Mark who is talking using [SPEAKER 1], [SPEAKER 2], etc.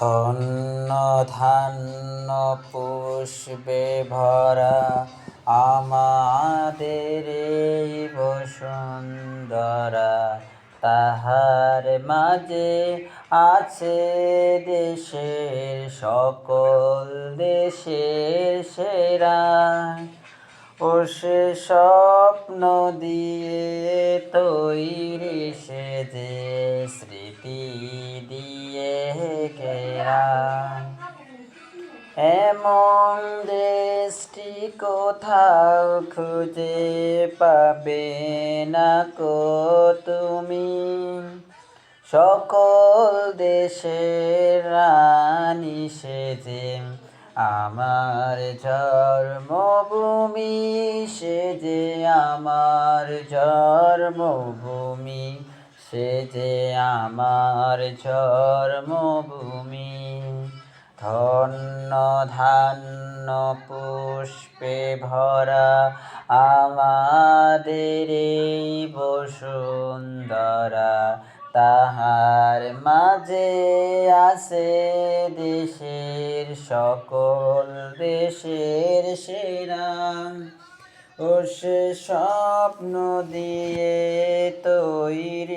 [SPEAKER 1] ধন্য ধান্য পুষ্পে ভরা আমাদের এই বসুন্ধরা। তাহার মাঝে আছে দেশের সকল দেশের সেরা। ও সে স্বপ্ন দিয়ে তৈরি সে যে স্মৃতি দিয়ে ঘেরা। এমন দেশটি কোথাও খুঁজে পাবে না কো তুমি। সকল দেশের রানী সেজে আমার জন্মভূমি, সে যে আমার জন্মভূমি, সে যে আমার জন্মভূমি। ধন্য ধান্য পুষ্পে ভরা আমাদের এই বসুন্ধরা। তাহার মাঝে আছে দেশের সকল দেশের সেরা। ও সে স্বপ্ন দিয়ে তৈরি